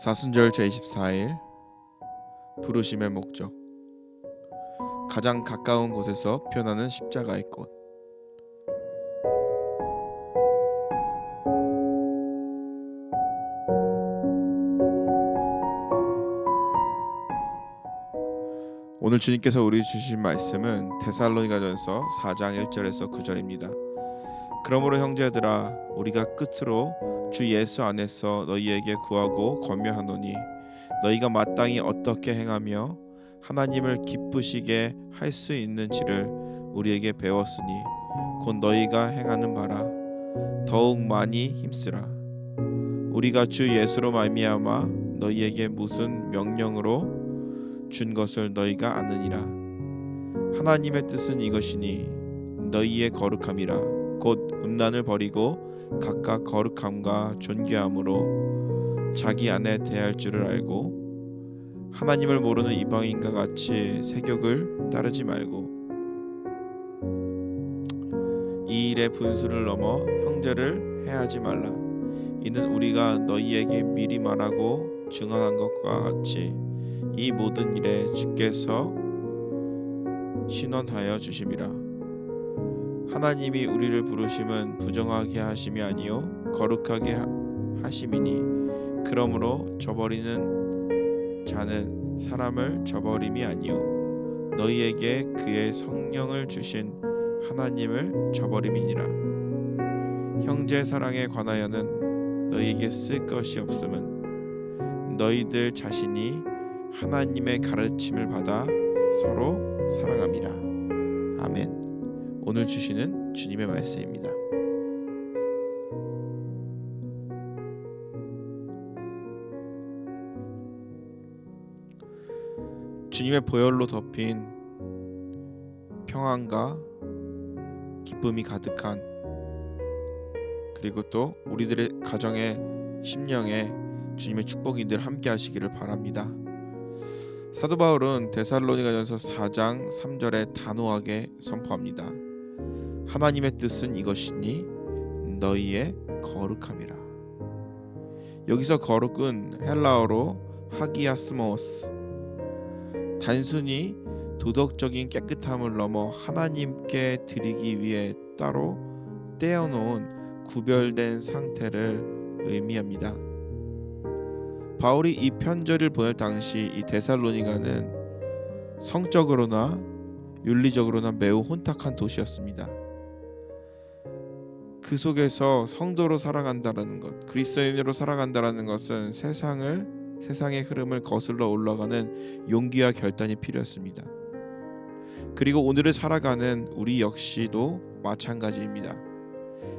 사순절 제24일 부르심의 목적. 가장 가까운 곳에서 표현하는 십자가의 꽃. 오늘 주님께서 우리 주신 말씀은 데살로니가전서 4장 1절에서 9절입니다. 그러므로 형제들아, 우리가 끝으로 주 예수 안에서 너희에게 구하고 권면하노니, 너희가 마땅히 어떻게 행하며 하나님을 기쁘시게 할 수 있는지를 우리에게 배웠으니, 곧 너희가 행하는 바라 더욱 많이 힘쓰라. 우리가 주 예수로 말미암아 너희에게 무슨 명령으로 준 것을 너희가 아느니라. 하나님의 뜻은 이것이니, 너희의 거룩함이라. 곧 음란을 버리고 각각 거룩함과 존귀함으로 자기 안에 대할 줄을 알고, 하나님을 모르는 이방인과 같이 세욕을 따르지 말고, 이 일의 분수를 넘어 형제를 해하지 말라. 이는 우리가 너희에게 미리 말하고 증언한 것과 같이 이 모든 일에 주께서 신원하여 주심이라. 하나님이 우리를 부르심은 부정하게 하심이 아니요 거룩하게 하심이니, 그러므로 저버리는 자는 사람을 저버림이 아니요 너희에게 그의 성령을 주신 하나님을 저버림이니라. 형제 사랑에 관하여는 너희에게 쓸 것이 없음은 너희들 자신이 하나님의 가르침을 받아 서로 사랑함이라. 아멘. 오늘 주시는 주님의 말씀입니다. 주님의 보혈로 덮인 평안과 기쁨이 가득한, 그리고 또 우리들의 가정의 심령에 주님의 축복이 늘 함께 하시기를 바랍니다. 사도 바울은 데살로니가전서 4장 3절에 단호하게 선포합니다. 하나님의 뜻은 이것이니 너희의 거룩함이라. 여기서 거룩은 헬라어로 하기아스모스, 단순히 도덕적인 깨끗함을 넘어 하나님께 드리기 위해 따로 떼어놓은 구별된 상태를 의미합니다. 바울이 이 편지를 보낼 당시 이 데살로니가는 성적으로나 윤리적으로나 매우 혼탁한 도시였습니다. 그 속에서 성도로 살아간다는 것, 그리스도인으로 살아간다는 것은 세상의 흐름을 거슬러 올라가는 용기와 결단이 필요했습니다. 그리고 오늘을 살아가는 우리 역시도 마찬가지입니다.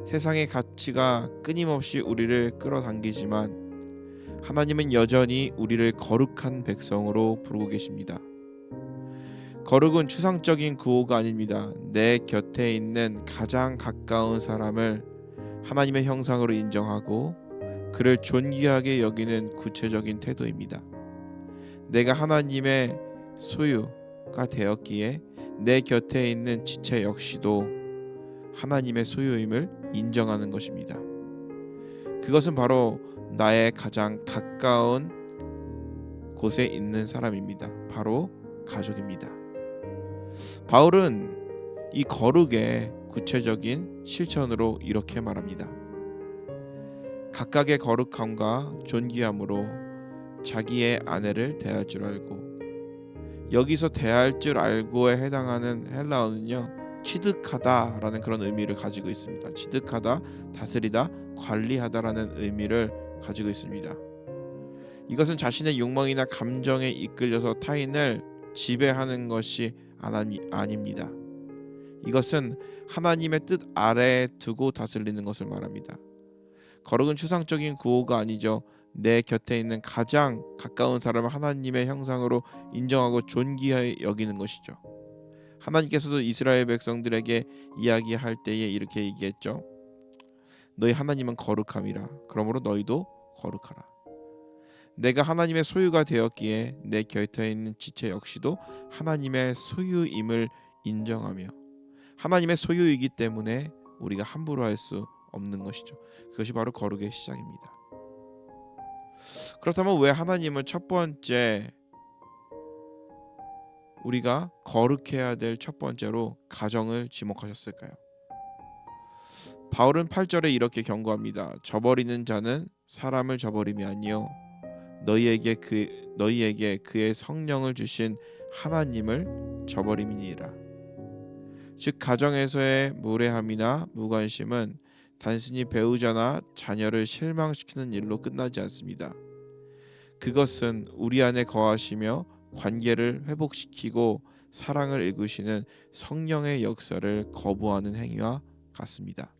세상의 가치가 끊임없이 우리를 끌어당기지만 하나님은 여전히 우리를 거룩한 백성으로 부르고 계십니다. 거룩은 추상적인 구호가 아닙니다. 내 곁에 있는 가장 가까운 사람을 하나님의 형상으로 인정하고 그를 존귀하게 여기는 구체적인 태도입니다. 내가 하나님의 소유가 되었기에 내 곁에 있는 지체 역시도 하나님의 소유임을 인정하는 것입니다. 그것은 바로 나의 가장 가까운 곳에 있는 사람입니다. 바로 가족입니다. 바울은 이 거룩의 구체적인 실천으로 이렇게 말합니다. 각각의 거룩함과 존귀함으로 자기의 아내를 대할 줄 알고, 여기서 대할 줄 알고에 해당하는 헬라어는요, 취득하다라는 그런 의미를 가지고 있습니다. 취득하다, 다스리다, 관리하다라는 의미를 가지고 있습니다. 이것은 자신의 욕망이나 감정에 이끌려서 타인을 지배하는 것이 아닙니다. 이것은 하나님의 뜻 아래에 두고 다스리는 것을 말합니다. 거룩은 추상적인 구호가 아니죠. 내 곁에 있는 가장 가까운 사람을 하나님의 형상으로 인정하고 존귀하게 여기는 것이죠. 하나님께서도 이스라엘 백성들에게 이야기할 때에 이렇게 얘기했죠. 너희 하나님은 거룩함이라. 그러므로 너희도 거룩하라. 내가 하나님의 소유가 되었기에 내 곁에 있는 지체 역시도 하나님의 소유임을 인정하며, 하나님의 소유이기 때문에 우리가 함부로 할 수 없는 것이죠. 그것이 바로 거룩의 시작입니다. 그렇다면 왜 하나님은 첫 번째 우리가 거룩해야 될 첫 번째로 가정을 지목하셨을까요? 바울은 8절에 이렇게 경고합니다. 저버리는 자는 사람을 저버림이 아니요 너희에게 그의 성령을 주신 하나님을 저버림이니라. 즉 가정에서의 무례함이나 무관심은 단순히 배우자나 자녀를 실망시키는 일로 끝나지 않습니다. 그것은 우리 안에 거하시며 관계를 회복시키고 사랑을 일구시는 성령의 역사를 거부하는 행위와 같습니다.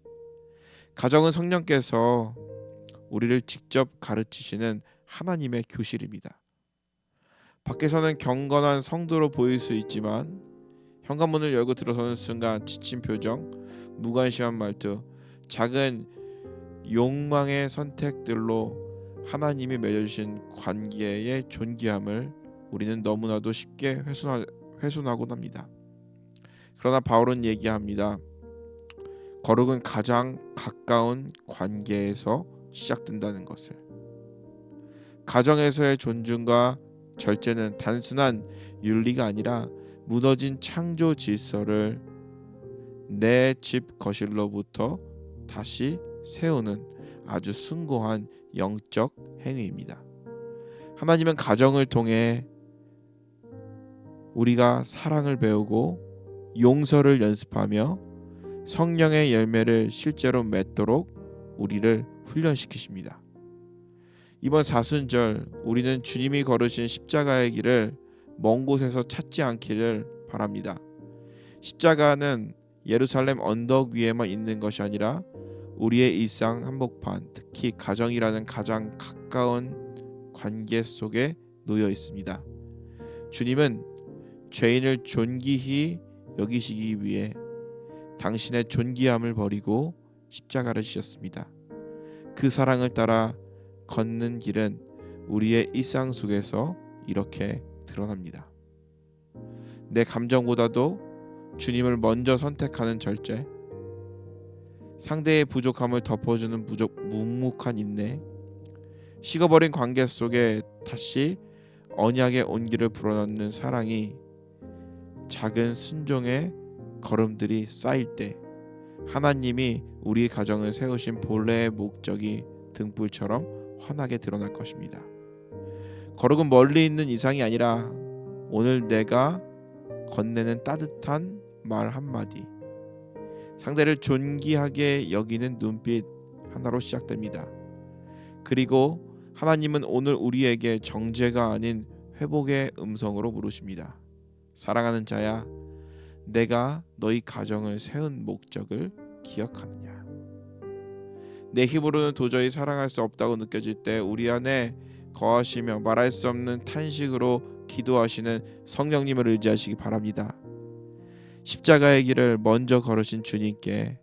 가정은 성령께서 우리를 직접 가르치시는 하나님의 교실입니다. 밖에서는 경건한 성도로 보일 수 있지만 현관문을 열고 들어서는 순간 지친 표정, 무관심한 말투, 작은 욕망의 선택들로 하나님이 맺어주신 관계의 존귀함을 우리는 너무나도 쉽게 훼손하곤 합니다. 그러나 바울은 얘기합니다. 거룩은 가장 가까운 관계에서 시작된다는 것을. 가정에서의 존중과 절제는 단순한 윤리가 아니라 무너진 창조 질서를 내 집 거실로부터 다시 세우는 아주 숭고한 영적 행위입니다. 하나님은 가정을 통해 우리가 사랑을 배우고 용서를 연습하며 성령의 열매를 실제로 맺도록 우리를 훈련시키십니다. 이번 사순절 우리는 주님이 걸으신 십자가의 길을 먼 곳에서 찾지 않기를 바랍니다. 십자가는 예루살렘 언덕 위에만 있는 것이 아니라 우리의 일상 한복판, 특히 가정이라는 가장 가까운 관계 속에 놓여 있습니다. 주님은 죄인을 존귀히 여기시기 위해 당신의 존귀함을 버리고 십자가를 지셨습니다. 그 사랑을 따라 걷는 길은 우리의 일상 속에서 이렇게 드러납니다. 내 감정보다도 주님을 먼저 선택하는 절제, 상대의 부족함을 덮어주는 묵묵한 인내, 식어버린 관계 속에 다시 언약의 온기를 불어넣는 사랑이 작은 순종의 걸음들이 쌓일 때 하나님이 우리 가정을 세우신 본래의 목적이 등불처럼 환하게 드러날 것입니다. 거룩은 멀리 있는 이상이 아니라 오늘 내가 건네는 따뜻한 말 한마디, 상대를 존귀하게 여기는 눈빛 하나로 시작됩니다. 그리고 하나님은 오늘 우리에게 정죄가 아닌 회복의 음성으로 물으십니다. 사랑하는 자야, 내가 너희 가정을 세운 목적을 기억하느냐? 내 힘으로는 도저히 사랑할 수 없다고 느껴질 때 우리 안에 거하시며 말할 수 없는 탄식으로 기도하시는 성령님을 의지하시기 바랍니다. 십자가의 길을 먼저 걸으신 주님께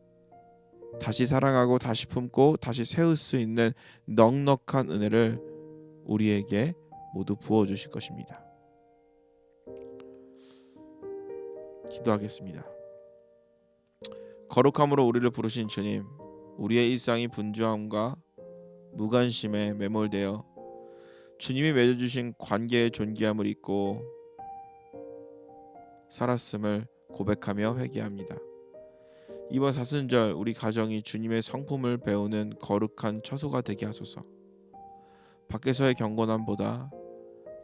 다시 사랑하고 다시 품고 다시 세울 수 있는 넉넉한 은혜를 우리에게 모두 부어주실 것입니다. 기도하겠습니다. 거룩함으로 우리를 부르신 주님, 우리의 일상이 분주함과 무관심에 매몰되어 주님이 맺어주신 관계의 존귀함을 잊고 살았음을 고백하며 회개합니다. 이번 사순절 우리 가정이 주님의 성품을 배우는 거룩한 처소가 되게 하소서. 밖에서의 경건함보다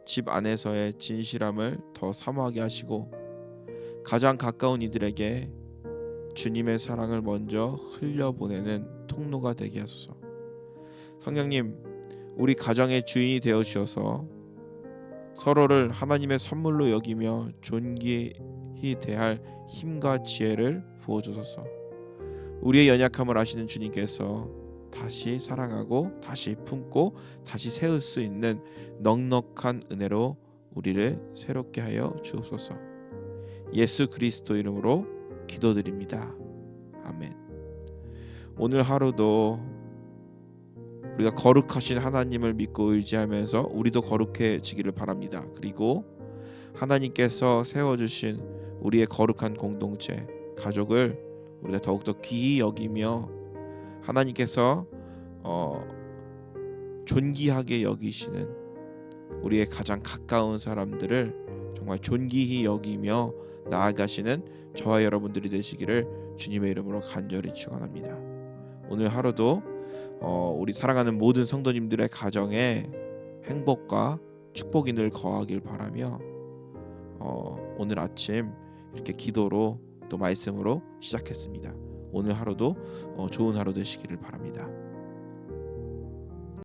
집 안에서의 진실함을 더 사모하게 하시고 가장 가까운 이들에게 주님의 사랑을 먼저 흘려보내는 통로가 되게 하소서. 성령님, 우리 가정의 주인이 되어 주셔서 서로를 하나님의 선물로 여기며 존귀히 대할 힘과 지혜를 부어주소서. 우리의 연약함을 아시는 주님께서 다시 사랑하고 다시 품고 다시 세울 수 있는 넉넉한 은혜로 우리를 새롭게 하여 주옵소서. 예수 그리스도 이름으로 기도드립니다. 아멘. 오늘 하루도 우리가 거룩하신 하나님을 믿고 의지하면서 우리도 거룩해지기를 바랍니다. 그리고 하나님께서 세워주신 우리의 거룩한 공동체, 가족을 우리가 더욱더 귀히 여기며 하나님께서 존귀하게 여기시는 우리의 가장 가까운 사람들을 정말 존귀히 여기며 나아가시는 저와 여러분들이 되시기를 주님의 이름으로 간절히 축원합니다. 오늘 하루도 우리 사랑하는 모든 성도님들의 가정에 행복과 축복이 늘 거하길 바라며 오늘 아침 이렇게 기도로 또 말씀으로 시작했습니다. 오늘 하루도 좋은 하루 되시기를 바랍니다.